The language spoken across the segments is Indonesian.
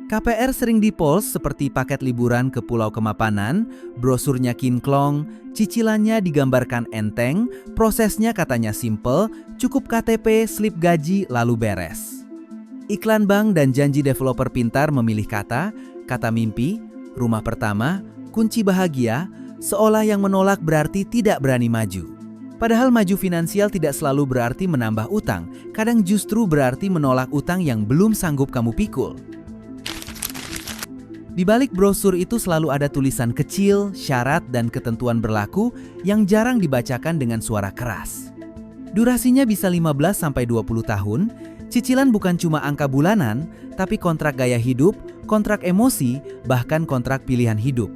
KPR sering dipols seperti paket liburan ke Pulau Kemapanan, brosurnya kinclong, cicilannya digambarkan enteng, prosesnya katanya simple, cukup KTP, slip gaji, lalu beres. Iklan bank dan janji developer pintar memilih kata mimpi, rumah pertama, kunci bahagia, seolah yang menolak berarti tidak berani maju. Padahal maju finansial tidak selalu berarti menambah utang, kadang justru berarti menolak utang yang belum sanggup kamu pikul. Di balik brosur itu selalu ada tulisan kecil, syarat, dan ketentuan berlaku yang jarang dibacakan dengan suara keras. Durasinya bisa 15-20 tahun, cicilan bukan cuma angka bulanan, tapi kontrak gaya hidup, kontrak emosi, bahkan kontrak pilihan hidup.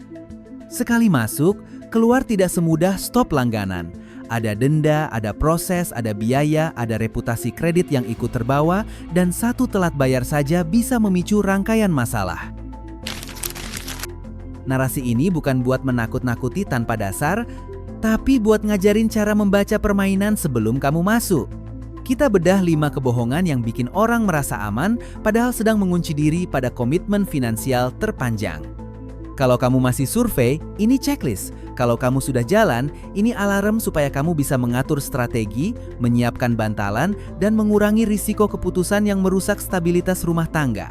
Sekali masuk, keluar tidak semudah stop langganan. Ada denda, ada proses, ada biaya, ada reputasi kredit yang ikut terbawa, dan satu telat bayar saja bisa memicu rangkaian masalah. Narasi ini bukan buat menakut-nakuti tanpa dasar, tapi buat ngajarin cara membaca permainan sebelum kamu masuk. Kita bedah 5 kebohongan yang bikin orang merasa aman padahal sedang mengunci diri pada komitmen finansial terpanjang. Kalau kamu masih survei, ini checklist. Kalau kamu sudah jalan, ini alarm supaya kamu bisa mengatur strategi, menyiapkan bantalan, dan mengurangi risiko keputusan yang merusak stabilitas rumah tangga.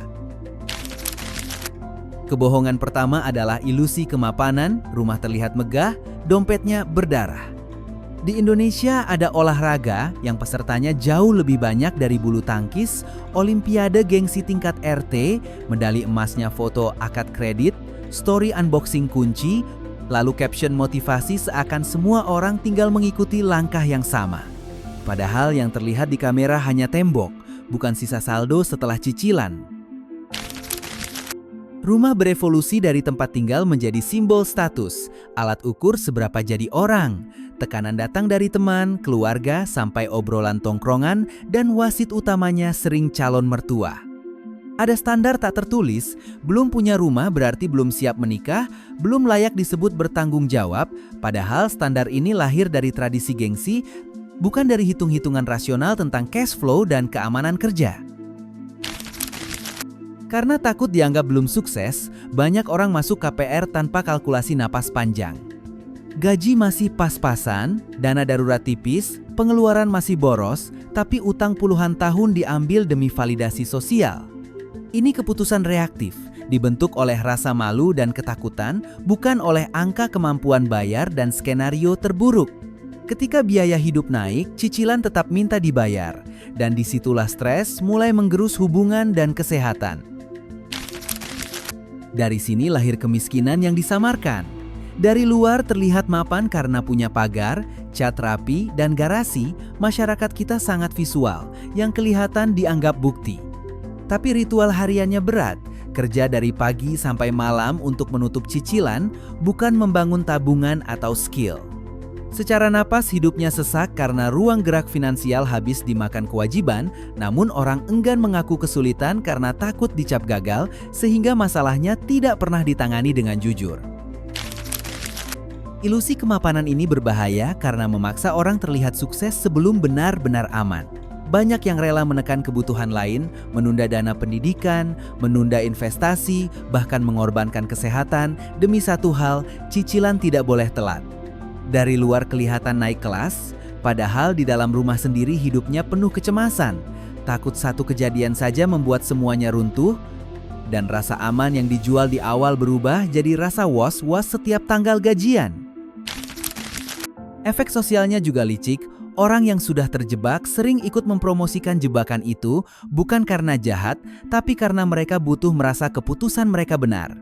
Kebohongan pertama adalah ilusi kemapanan, rumah terlihat megah, dompetnya berdarah. Di Indonesia ada olahraga yang pesertanya jauh lebih banyak dari bulu tangkis, olimpiade gengsi tingkat RT, medali emasnya foto akad kredit, story unboxing kunci, lalu caption motivasi seakan semua orang tinggal mengikuti langkah yang sama. Padahal yang terlihat di kamera hanya tembok, bukan sisa saldo setelah cicilan. Rumah berevolusi dari tempat tinggal menjadi simbol status, alat ukur seberapa jadi orang. Tekanan datang dari teman, keluarga, sampai obrolan tongkrongan, dan wasit utamanya sering calon mertua. Ada standar tak tertulis, belum punya rumah berarti belum siap menikah, belum layak disebut bertanggung jawab, padahal standar ini lahir dari tradisi gengsi, bukan dari hitung-hitungan rasional tentang cash flow dan keamanan kerja. Karena takut dianggap belum sukses, banyak orang masuk KPR tanpa kalkulasi napas panjang. Gaji masih pas-pasan, dana darurat tipis, pengeluaran masih boros, tapi utang puluhan tahun diambil demi validasi sosial. Ini keputusan reaktif, dibentuk oleh rasa malu dan ketakutan, bukan oleh angka kemampuan bayar dan skenario terburuk. Ketika biaya hidup naik, cicilan tetap minta dibayar, dan disitulah stres mulai menggerus hubungan dan kesehatan. Dari sini lahir kemiskinan yang disamarkan. Dari luar terlihat mapan karena punya pagar, cat rapi, dan garasi, masyarakat kita sangat visual, yang kelihatan dianggap bukti. Tapi ritual hariannya berat, kerja dari pagi sampai malam untuk menutup cicilan, bukan membangun tabungan atau skill. Secara napas hidupnya sesak karena ruang gerak finansial habis dimakan kewajiban, namun orang enggan mengaku kesulitan karena takut dicap gagal, sehingga masalahnya tidak pernah ditangani dengan jujur. Ilusi kemapanan ini berbahaya karena memaksa orang terlihat sukses sebelum benar-benar aman. Banyak yang rela menekan kebutuhan lain, menunda dana pendidikan, menunda investasi, bahkan mengorbankan kesehatan demi satu hal, cicilan tidak boleh telat. Dari luar kelihatan naik kelas, padahal di dalam rumah sendiri hidupnya penuh kecemasan. Takut satu kejadian saja membuat semuanya runtuh, dan rasa aman yang dijual di awal berubah jadi rasa was-was setiap tanggal gajian. Efek sosialnya juga licik, orang yang sudah terjebak sering ikut mempromosikan jebakan itu bukan karena jahat, tapi karena mereka butuh merasa keputusan mereka benar.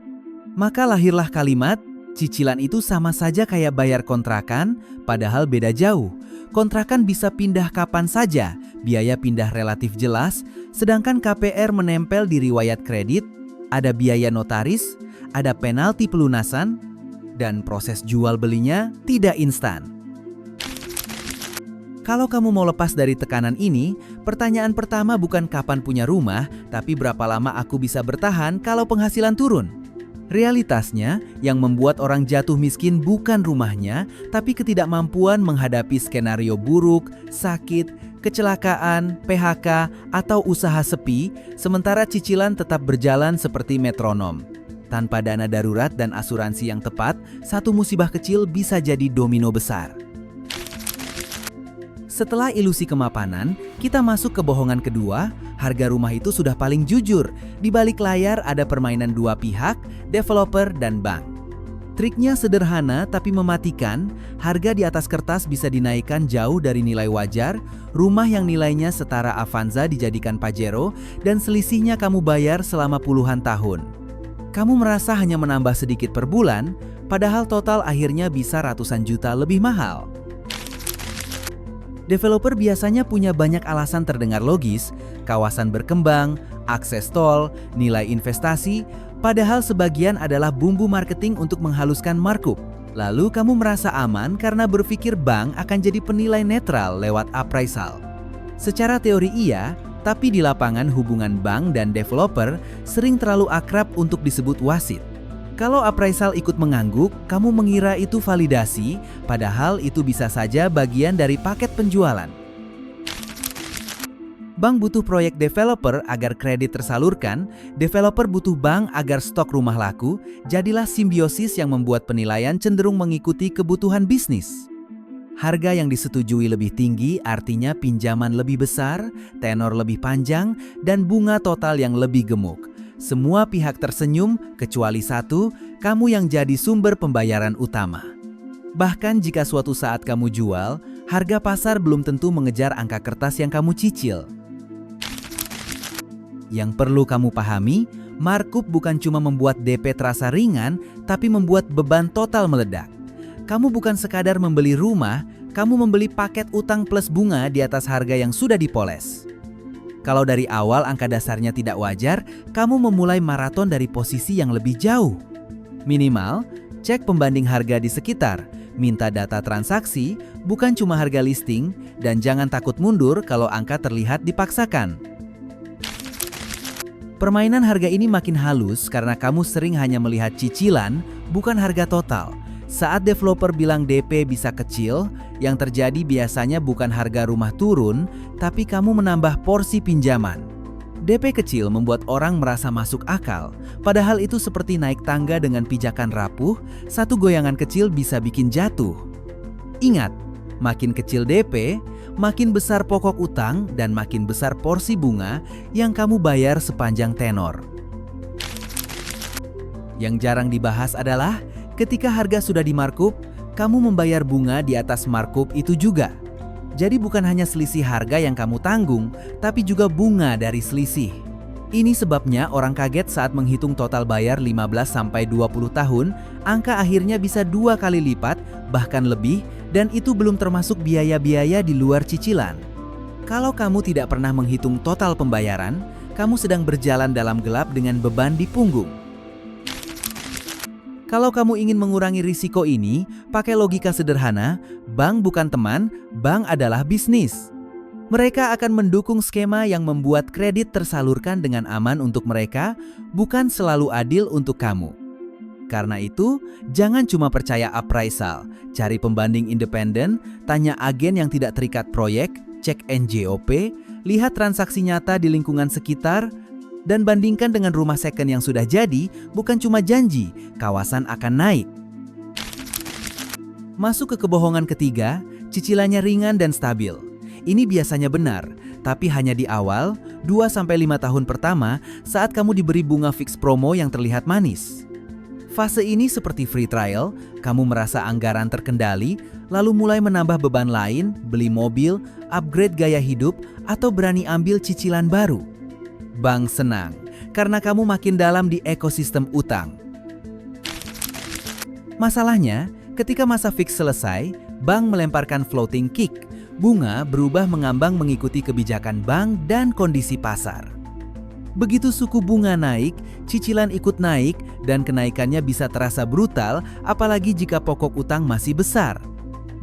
Maka lahirlah kalimat, cicilan itu sama saja kayak bayar kontrakan, padahal beda jauh. Kontrakan bisa pindah kapan saja, biaya pindah relatif jelas, sedangkan KPR menempel di riwayat kredit, ada biaya notaris, ada penalti pelunasan, dan proses jual belinya tidak instan. Kalau kamu mau lepas dari tekanan ini, pertanyaan pertama bukan kapan punya rumah, tapi berapa lama aku bisa bertahan kalau penghasilan turun. Realitasnya, yang membuat orang jatuh miskin bukan rumahnya, tapi ketidakmampuan menghadapi skenario buruk, sakit, kecelakaan, PHK, atau usaha sepi, sementara cicilan tetap berjalan seperti metronom. Tanpa dana darurat dan asuransi yang tepat, satu musibah kecil bisa jadi domino besar. Setelah ilusi kemapanan, kita masuk ke bohongan kedua, harga rumah itu sudah paling jujur. Di balik layar ada permainan dua pihak, developer dan bank. Triknya sederhana tapi mematikan, harga di atas kertas bisa dinaikkan jauh dari nilai wajar, rumah yang nilainya setara Avanza dijadikan Pajero, dan selisihnya kamu bayar selama puluhan tahun. Kamu merasa hanya menambah sedikit per bulan, padahal total akhirnya bisa ratusan juta lebih mahal. Developer biasanya punya banyak alasan terdengar logis, kawasan berkembang, akses tol, nilai investasi, padahal sebagian adalah bumbu marketing untuk menghaluskan markup. Lalu kamu merasa aman karena berpikir bank akan jadi penilai netral lewat appraisal. Secara teori iya, tapi di lapangan hubungan bank dan developer sering terlalu akrab untuk disebut wasit. Kalau appraisal ikut mengangguk, kamu mengira itu validasi, padahal itu bisa saja bagian dari paket penjualan. Bank butuh proyek developer agar kredit tersalurkan, developer butuh bank agar stok rumah laku, jadilah simbiosis yang membuat penilaian cenderung mengikuti kebutuhan bisnis. Harga yang disetujui lebih tinggi artinya pinjaman lebih besar, tenor lebih panjang, dan bunga total yang lebih gemuk. Semua pihak tersenyum, kecuali satu, kamu yang jadi sumber pembayaran utama. Bahkan jika suatu saat kamu jual, harga pasar belum tentu mengejar angka kertas yang kamu cicil. Yang perlu kamu pahami, markup bukan cuma membuat DP terasa ringan, tapi membuat beban total meledak. Kamu bukan sekadar membeli rumah, kamu membeli paket utang plus bunga di atas harga yang sudah dipoles. Kalau dari awal angka dasarnya tidak wajar, kamu memulai maraton dari posisi yang lebih jauh. Minimal, cek pembanding harga di sekitar, minta data transaksi, bukan cuma harga listing, dan jangan takut mundur kalau angka terlihat dipaksakan. Permainan harga ini makin halus karena kamu sering hanya melihat cicilan, bukan harga total. Saat developer bilang DP bisa kecil, yang terjadi biasanya bukan harga rumah turun, tapi kamu menambah porsi pinjaman. DP kecil membuat orang merasa masuk akal, padahal itu seperti naik tangga dengan pijakan rapuh, satu goyangan kecil bisa bikin jatuh. Ingat, makin kecil DP, makin besar pokok utang dan makin besar porsi bunga yang kamu bayar sepanjang tenor. Yang jarang dibahas adalah ketika harga sudah dimarkup, kamu membayar bunga di atas markup itu juga. Jadi bukan hanya selisih harga yang kamu tanggung, tapi juga bunga dari selisih. Ini sebabnya orang kaget saat menghitung total bayar 15-20 tahun, angka akhirnya bisa 2 kali lipat, bahkan lebih, dan itu belum termasuk biaya-biaya di luar cicilan. Kalau kamu tidak pernah menghitung total pembayaran, kamu sedang berjalan dalam gelap dengan beban di punggung. Kalau kamu ingin mengurangi risiko ini, pakai logika sederhana, bank bukan teman, bank adalah bisnis. Mereka akan mendukung skema yang membuat kredit tersalurkan dengan aman untuk mereka, bukan selalu adil untuk kamu. Karena itu, jangan cuma percaya appraisal, cari pembanding independen, tanya agen yang tidak terikat proyek, cek NJOP, lihat transaksi nyata di lingkungan sekitar, dan bandingkan dengan rumah second yang sudah jadi, bukan cuma janji, kawasan akan naik. Masuk ke kebohongan ketiga, cicilannya ringan dan stabil. Ini biasanya benar, tapi hanya di awal, 2-5 tahun pertama saat kamu diberi bunga fix promo yang terlihat manis. Fase ini seperti free trial, kamu merasa anggaran terkendali, lalu mulai menambah beban lain, beli mobil, upgrade gaya hidup, atau berani ambil cicilan baru. Bank senang, karena kamu makin dalam di ekosistem utang. Masalahnya, ketika masa fix selesai, bank melemparkan floating kick. Bunga berubah mengambang mengikuti kebijakan bank dan kondisi pasar. Begitu suku bunga naik, cicilan ikut naik, dan kenaikannya bisa terasa brutal, apalagi jika pokok utang masih besar.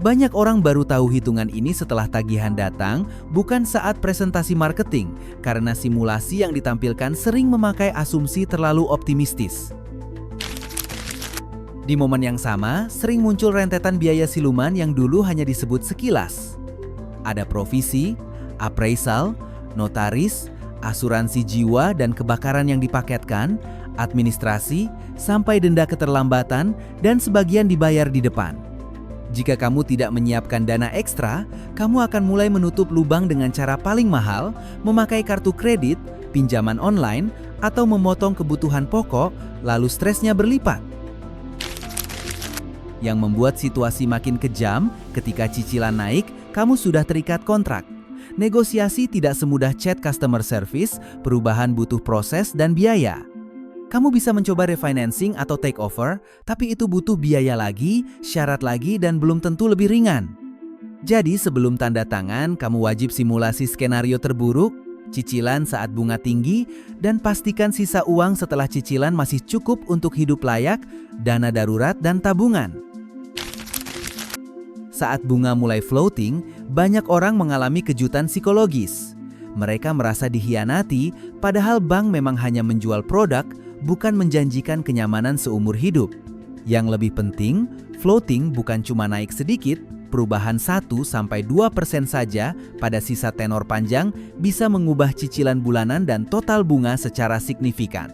Banyak orang baru tahu hitungan ini setelah tagihan datang, bukan saat presentasi marketing, karena simulasi yang ditampilkan sering memakai asumsi terlalu optimistis. Di momen yang sama, sering muncul rentetan biaya siluman yang dulu hanya disebut sekilas. Ada provisi, appraisal, notaris, asuransi jiwa dan kebakaran yang dipaketkan, administrasi, sampai denda keterlambatan, dan sebagian dibayar di depan. Jika kamu tidak menyiapkan dana ekstra, kamu akan mulai menutup lubang dengan cara paling mahal, memakai kartu kredit, pinjaman online, atau memotong kebutuhan pokok, lalu stresnya berlipat. Yang membuat situasi makin kejam, ketika cicilan naik, kamu sudah terikat kontrak. Negosiasi tidak semudah chat customer service, perubahan butuh proses dan biaya. Kamu bisa mencoba refinancing atau take over, tapi itu butuh biaya lagi, syarat lagi, dan belum tentu lebih ringan. Jadi sebelum tanda tangan, kamu wajib simulasi skenario terburuk, cicilan saat bunga tinggi, dan pastikan sisa uang setelah cicilan masih cukup untuk hidup layak, dana darurat, dan tabungan. Saat bunga mulai floating, banyak orang mengalami kejutan psikologis. Mereka merasa dikhianati, padahal bank memang hanya menjual produk, bukan menjanjikan kenyamanan seumur hidup. Yang lebih penting, floating bukan cuma naik sedikit, perubahan 1-2% saja pada sisa tenor panjang bisa mengubah cicilan bulanan dan total bunga secara signifikan.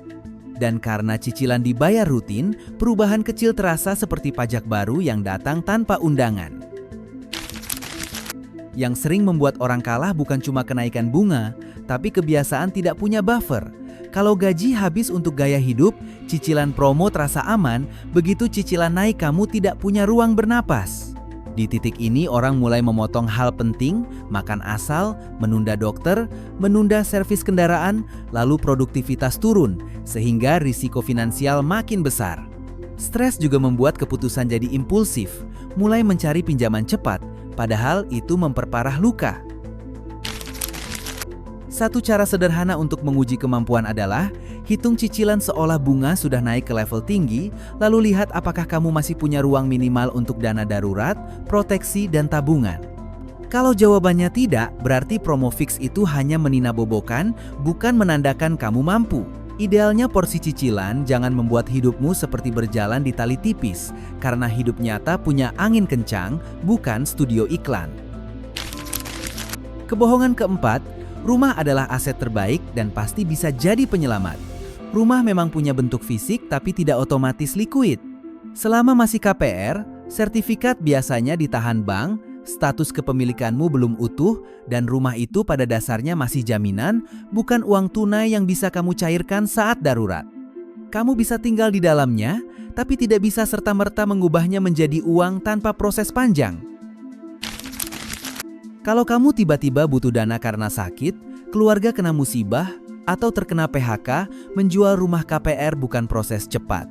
Dan karena cicilan dibayar rutin, perubahan kecil terasa seperti pajak baru yang datang tanpa undangan. Yang sering membuat orang kalah bukan cuma kenaikan bunga, tapi kebiasaan tidak punya buffer. Kalau gaji habis untuk gaya hidup, cicilan promo terasa aman, begitu cicilan naik kamu tidak punya ruang bernapas. Di titik ini orang mulai memotong hal penting, makan asal, menunda dokter, menunda servis kendaraan, lalu produktivitas turun, sehingga risiko finansial makin besar. Stres juga membuat keputusan jadi impulsif, mulai mencari pinjaman cepat, padahal itu memperparah luka. Satu cara sederhana untuk menguji kemampuan adalah hitung cicilan seolah bunga sudah naik ke level tinggi, lalu lihat apakah kamu masih punya ruang minimal untuk dana darurat, proteksi, dan tabungan. Kalau jawabannya tidak, berarti promo fix itu hanya meninabobokan, bukan menandakan kamu mampu. Idealnya porsi cicilan jangan membuat hidupmu seperti berjalan di tali tipis, karena hidup nyata punya angin kencang, bukan studio iklan. Kebohongan keempat, rumah adalah aset terbaik dan pasti bisa jadi penyelamat. Rumah memang punya bentuk fisik tapi tidak otomatis liquid. Selama masih KPR, sertifikat biasanya ditahan bank, status kepemilikanmu belum utuh, dan rumah itu pada dasarnya masih jaminan, bukan uang tunai yang bisa kamu cairkan saat darurat. Kamu bisa tinggal di dalamnya, tapi tidak bisa serta-merta mengubahnya menjadi uang tanpa proses panjang. Kalau kamu tiba-tiba butuh dana karena sakit, keluarga kena musibah, atau terkena PHK, menjual rumah KPR bukan proses cepat.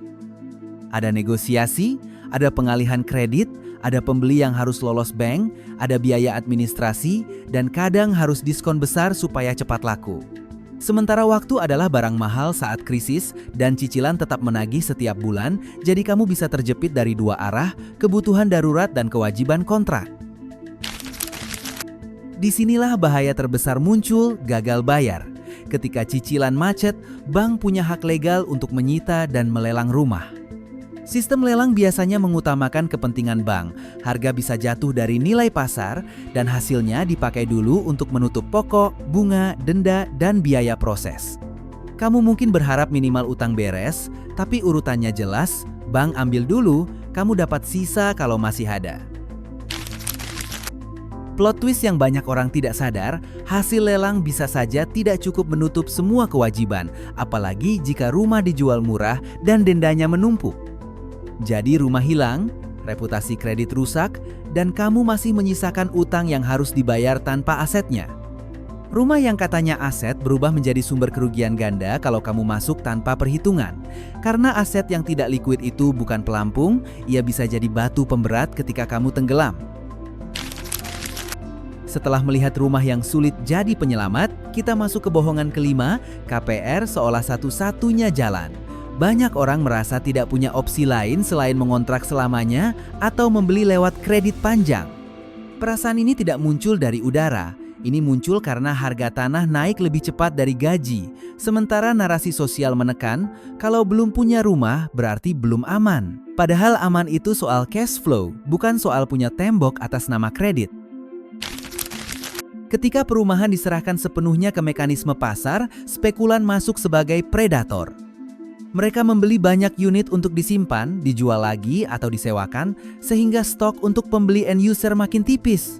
Ada negosiasi, ada pengalihan kredit, ada pembeli yang harus lolos bank, ada biaya administrasi, dan kadang harus diskon besar supaya cepat laku. Sementara waktu adalah barang mahal saat krisis dan cicilan tetap menagih setiap bulan, jadi kamu bisa terjepit dari dua arah, kebutuhan darurat dan kewajiban kontrak. Disinilah bahaya terbesar muncul, gagal bayar. Ketika cicilan macet, bank punya hak legal untuk menyita dan melelang rumah. Sistem lelang biasanya mengutamakan kepentingan bank. Harga bisa jatuh dari nilai pasar dan hasilnya dipakai dulu untuk menutup pokok, bunga, denda, dan biaya proses. Kamu mungkin berharap minimal utang beres, tapi urutannya jelas, bank ambil dulu, kamu dapat sisa kalau masih ada. Plot twist yang banyak orang tidak sadar, hasil lelang bisa saja tidak cukup menutup semua kewajiban, apalagi jika rumah dijual murah dan dendanya menumpuk. Jadi rumah hilang, reputasi kredit rusak, dan kamu masih menyisakan utang yang harus dibayar tanpa asetnya. Rumah yang katanya aset berubah menjadi sumber kerugian ganda kalau kamu masuk tanpa perhitungan. Karena aset yang tidak liquid itu bukan pelampung, ia bisa jadi batu pemberat ketika kamu tenggelam. Setelah melihat rumah yang sulit jadi penyelamat, kita masuk ke bohongan kelima, KPR seolah satu-satunya jalan. Banyak orang merasa tidak punya opsi lain selain mengontrak selamanya atau membeli lewat kredit panjang. Perasaan ini tidak muncul dari udara. Ini muncul karena harga tanah naik lebih cepat dari gaji. Sementara narasi sosial menekan, kalau belum punya rumah berarti belum aman. Padahal aman itu soal cash flow, bukan soal punya tembok atas nama kredit. Ketika perumahan diserahkan sepenuhnya ke mekanisme pasar, spekulan masuk sebagai predator. Mereka membeli banyak unit untuk disimpan, dijual lagi atau disewakan, sehingga stok untuk pembeli end user makin tipis.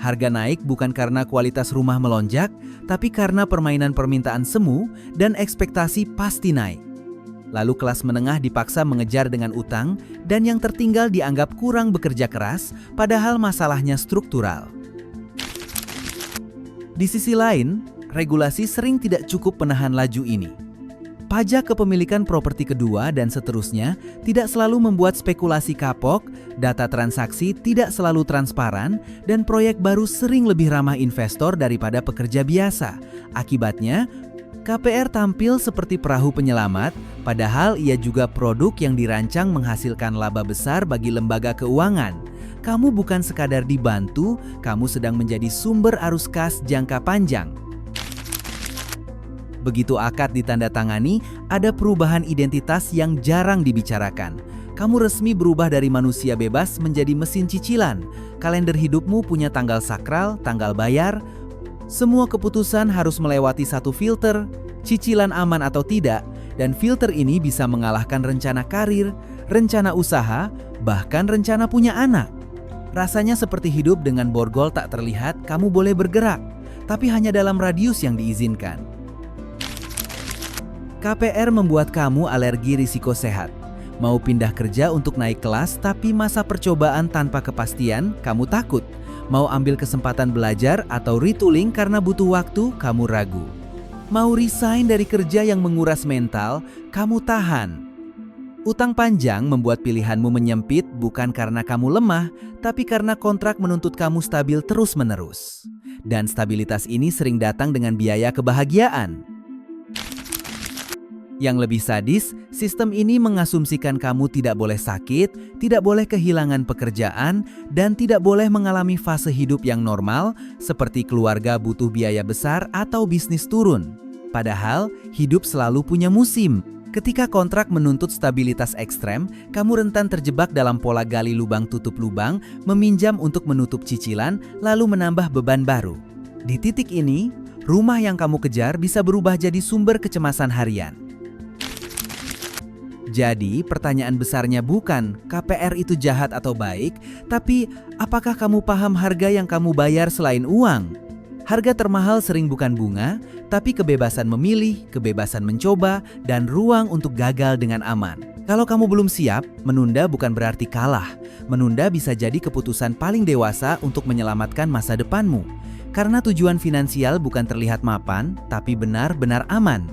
Harga naik bukan karena kualitas rumah melonjak, tapi karena permainan permintaan semu dan ekspektasi pasti naik. Lalu kelas menengah dipaksa mengejar dengan utang, dan yang tertinggal dianggap kurang bekerja keras, padahal masalahnya struktural. Di sisi lain, regulasi sering tidak cukup menahan laju ini. Pajak kepemilikan properti kedua dan seterusnya tidak selalu membuat spekulasi kapok, data transaksi tidak selalu transparan, dan proyek baru sering lebih ramah investor daripada pekerja biasa. Akibatnya, KPR tampil seperti perahu penyelamat, padahal ia juga produk yang dirancang menghasilkan laba besar bagi lembaga keuangan. Kamu bukan sekadar dibantu, kamu sedang menjadi sumber arus kas jangka panjang. Begitu akad ditandatangani, ada perubahan identitas yang jarang dibicarakan. Kamu resmi berubah dari manusia bebas menjadi mesin cicilan. Kalender hidupmu punya tanggal sakral, tanggal bayar. Semua keputusan harus melewati satu filter, cicilan aman atau tidak, dan filter ini bisa mengalahkan rencana karir, rencana usaha, bahkan rencana punya anak. Rasanya seperti hidup dengan borgol tak terlihat. Kamu boleh bergerak, tapi hanya dalam radius yang diizinkan. KPR membuat kamu alergi risiko sehat. Mau pindah kerja untuk naik kelas, tapi masa percobaan tanpa kepastian, kamu takut. Mau ambil kesempatan belajar atau retooling karena butuh waktu, kamu ragu. Mau resign dari kerja yang menguras mental, kamu tahan. Utang panjang membuat pilihanmu menyempit bukan karena kamu lemah, tapi karena kontrak menuntut kamu stabil terus-menerus. Dan stabilitas ini sering datang dengan biaya kebahagiaan. Yang lebih sadis, sistem ini mengasumsikan kamu tidak boleh sakit, tidak boleh kehilangan pekerjaan, dan tidak boleh mengalami fase hidup yang normal, seperti keluarga butuh biaya besar atau bisnis turun. Padahal, hidup selalu punya musim. Ketika kontrak menuntut stabilitas ekstrem, kamu rentan terjebak dalam pola gali lubang tutup lubang, meminjam untuk menutup cicilan, lalu menambah beban baru. Di titik ini, rumah yang kamu kejar bisa berubah jadi sumber kecemasan harian. Jadi, pertanyaan besarnya bukan KPR itu jahat atau baik, tapi apakah kamu paham harga yang kamu bayar selain uang? Harga termahal sering bukan bunga, tapi kebebasan memilih, kebebasan mencoba, dan ruang untuk gagal dengan aman. Kalau kamu belum siap, menunda bukan berarti kalah. Menunda bisa jadi keputusan paling dewasa untuk menyelamatkan masa depanmu. Karena tujuan finansial bukan terlihat mapan, tapi benar-benar aman.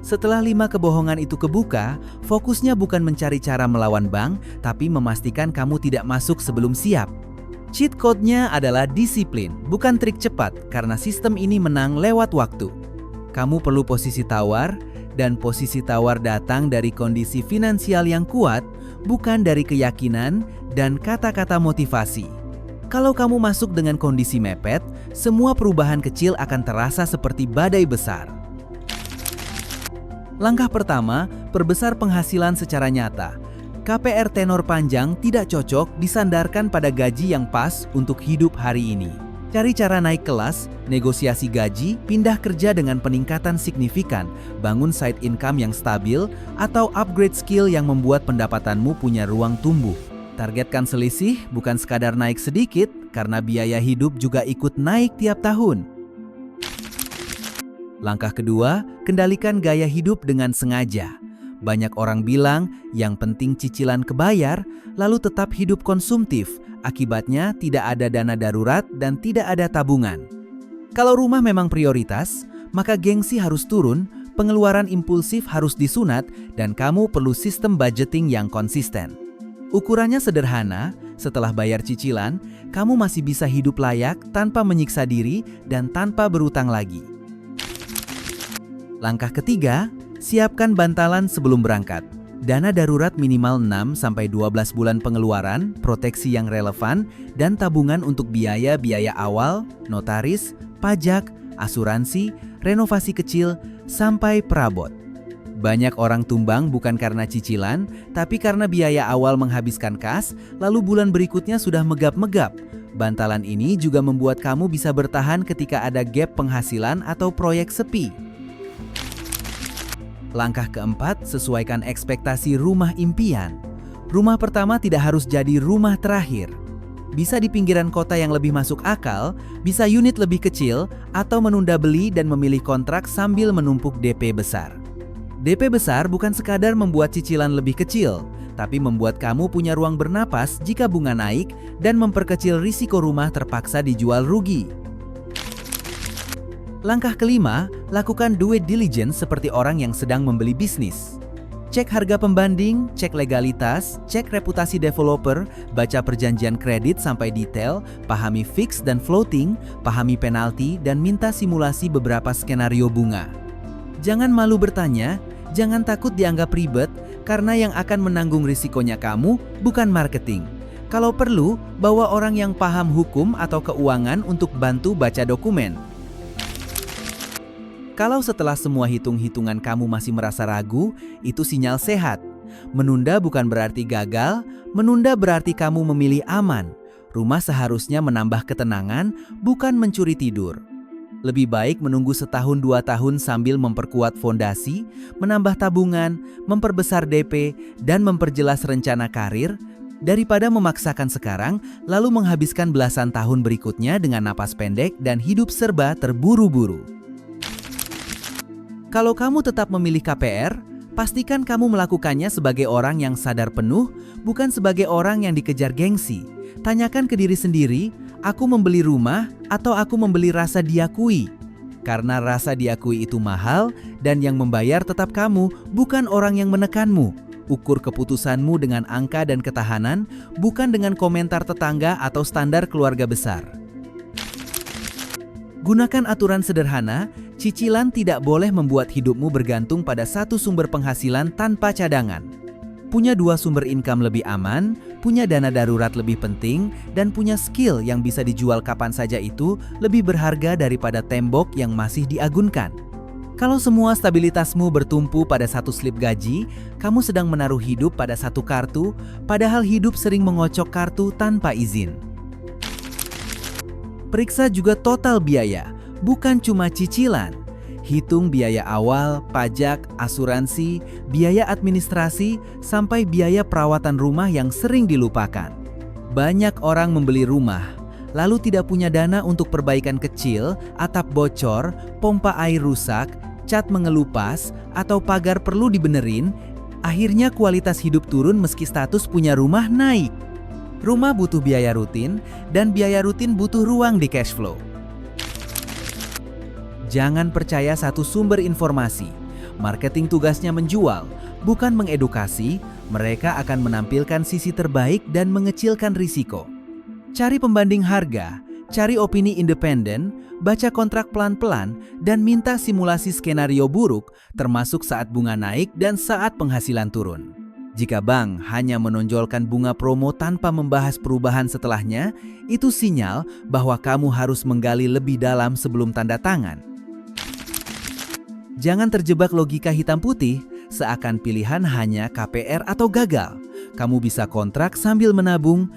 Setelah 5 kebohongan itu kebuka, fokusnya bukan mencari cara melawan bank, tapi memastikan kamu tidak masuk sebelum siap. Cheat code-nya adalah disiplin, bukan trik cepat, karena sistem ini menang lewat waktu. Kamu perlu posisi tawar, dan posisi tawar datang dari kondisi finansial yang kuat, bukan dari keyakinan dan kata-kata motivasi. Kalau kamu masuk dengan kondisi mepet, semua perubahan kecil akan terasa seperti badai besar. Langkah pertama, perbesar penghasilan secara nyata. KPR tenor panjang tidak cocok disandarkan pada gaji yang pas untuk hidup hari ini. Cari cara naik kelas, negosiasi gaji, pindah kerja dengan peningkatan signifikan, bangun side income yang stabil, atau upgrade skill yang membuat pendapatanmu punya ruang tumbuh. Targetkan selisih bukan sekadar naik sedikit, karena biaya hidup juga ikut naik tiap tahun. Langkah kedua, kendalikan gaya hidup dengan sengaja. Banyak orang bilang yang penting cicilan kebayar, lalu tetap hidup konsumtif. Akibatnya tidak ada dana darurat dan tidak ada tabungan. Kalau rumah memang prioritas, maka gengsi harus turun, pengeluaran impulsif harus disunat, dan kamu perlu sistem budgeting yang konsisten. Ukurannya sederhana, setelah bayar cicilan, kamu masih bisa hidup layak tanpa menyiksa diri dan tanpa berutang lagi. Langkah ketiga, siapkan bantalan sebelum berangkat. Dana darurat minimal 6-12 bulan pengeluaran, proteksi yang relevan, dan tabungan untuk biaya-biaya awal, notaris, pajak, asuransi, renovasi kecil, sampai perabot. Banyak orang tumbang bukan karena cicilan, tapi karena biaya awal menghabiskan kas, lalu bulan berikutnya sudah megap-megap. Bantalan ini juga membuat kamu bisa bertahan ketika ada gap penghasilan atau proyek sepi. Langkah keempat, sesuaikan ekspektasi rumah impian. Rumah pertama tidak harus jadi rumah terakhir. Bisa di pinggiran kota yang lebih masuk akal, bisa unit lebih kecil, atau menunda beli dan memilih kontrak sambil menumpuk DP besar. DP besar bukan sekadar membuat cicilan lebih kecil, tapi membuat kamu punya ruang bernapas jika bunga naik dan memperkecil risiko rumah terpaksa dijual rugi. Langkah kelima, lakukan due diligence seperti orang yang sedang membeli bisnis. Cek harga pembanding, cek legalitas, cek reputasi developer, baca perjanjian kredit sampai detail, pahami fix dan floating, pahami penalti, dan minta simulasi beberapa skenario bunga. Jangan malu bertanya, jangan takut dianggap ribet, karena yang akan menanggung risikonya kamu, bukan marketing. Kalau perlu, bawa orang yang paham hukum atau keuangan untuk bantu baca dokumen. Kalau setelah semua hitung-hitungan kamu masih merasa ragu, itu sinyal sehat. Menunda bukan berarti gagal, menunda berarti kamu memilih aman. Rumah seharusnya menambah ketenangan, bukan mencuri tidur. Lebih baik menunggu 1-2 tahun sambil memperkuat fondasi, menambah tabungan, memperbesar DP, dan memperjelas rencana karir, daripada memaksakan sekarang lalu menghabiskan belasan tahun berikutnya dengan napas pendek dan hidup serba terburu-buru. Kalau kamu tetap memilih KPR, pastikan kamu melakukannya sebagai orang yang sadar penuh, bukan sebagai orang yang dikejar gengsi. Tanyakan ke diri sendiri, aku membeli rumah atau aku membeli rasa diakui? Karena rasa diakui itu mahal dan yang membayar tetap kamu, bukan orang yang menekanmu. Ukur keputusanmu dengan angka dan ketahanan, bukan dengan komentar tetangga atau standar keluarga besar. Gunakan aturan sederhana, cicilan tidak boleh membuat hidupmu bergantung pada satu sumber penghasilan tanpa cadangan. Punya 2 sumber income lebih aman, punya dana darurat lebih penting, dan punya skill yang bisa dijual kapan saja itu lebih berharga daripada tembok yang masih diagunkan. Kalau semua stabilitasmu bertumpu pada satu slip gaji, kamu sedang menaruh hidup pada satu kartu, padahal hidup sering mengocok kartu tanpa izin. Periksa juga total biaya, bukan cuma cicilan. Hitung biaya awal, pajak, asuransi, biaya administrasi, sampai biaya perawatan rumah yang sering dilupakan. Banyak orang membeli rumah, lalu tidak punya dana untuk perbaikan kecil, atap bocor, pompa air rusak, cat mengelupas, atau pagar perlu dibenerin. Akhirnya kualitas hidup turun meski status punya rumah naik. Rumah butuh biaya rutin, dan biaya rutin butuh ruang di cash flow. Jangan percaya satu sumber informasi. Marketing tugasnya menjual, bukan mengedukasi. Mereka akan menampilkan sisi terbaik dan mengecilkan risiko. Cari pembanding harga, cari opini independen, baca kontrak pelan-pelan, dan minta simulasi skenario buruk, termasuk saat bunga naik dan saat penghasilan turun. Jika bank hanya menonjolkan bunga promo tanpa membahas perubahan setelahnya, itu sinyal bahwa kamu harus menggali lebih dalam sebelum tanda tangan. Jangan terjebak logika hitam putih, seakan pilihan hanya KPR atau gagal. Kamu bisa kontrak sambil menabung,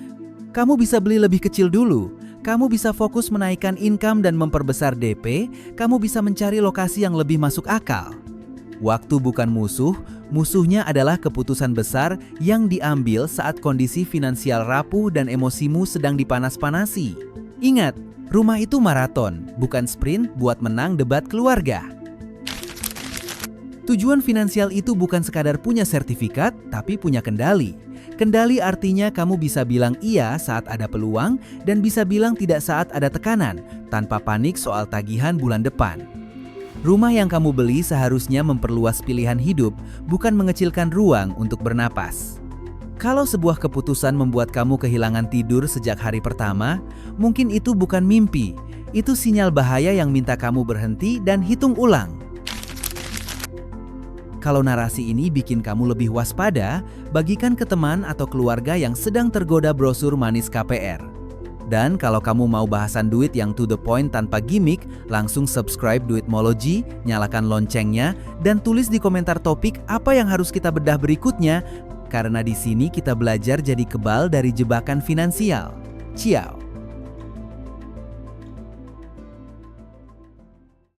kamu bisa beli lebih kecil dulu, kamu bisa fokus menaikkan income dan memperbesar DP, kamu bisa mencari lokasi yang lebih masuk akal. Waktu bukan musuh, musuhnya adalah keputusan besar yang diambil saat kondisi finansial rapuh dan emosimu sedang dipanas-panasi. Ingat, rumah itu maraton, bukan sprint buat menang debat keluarga. Tujuan finansial itu bukan sekadar punya sertifikat, tapi punya kendali. Kendali artinya kamu bisa bilang iya saat ada peluang dan bisa bilang tidak saat ada tekanan, tanpa panik soal tagihan bulan depan. Rumah yang kamu beli seharusnya memperluas pilihan hidup, bukan mengecilkan ruang untuk bernapas. Kalau sebuah keputusan membuat kamu kehilangan tidur sejak hari pertama, mungkin itu bukan mimpi. Itu sinyal bahaya yang minta kamu berhenti dan hitung ulang. Kalau narasi ini bikin kamu lebih waspada, bagikan ke teman atau keluarga yang sedang tergoda brosur manis KPR. Dan kalau kamu mau bahasan duit yang to the point tanpa gimmick, langsung subscribe Duitmology, nyalakan loncengnya, dan tulis di komentar topik apa yang harus kita bedah berikutnya, karena di sini kita belajar jadi kebal dari jebakan finansial. Ciao!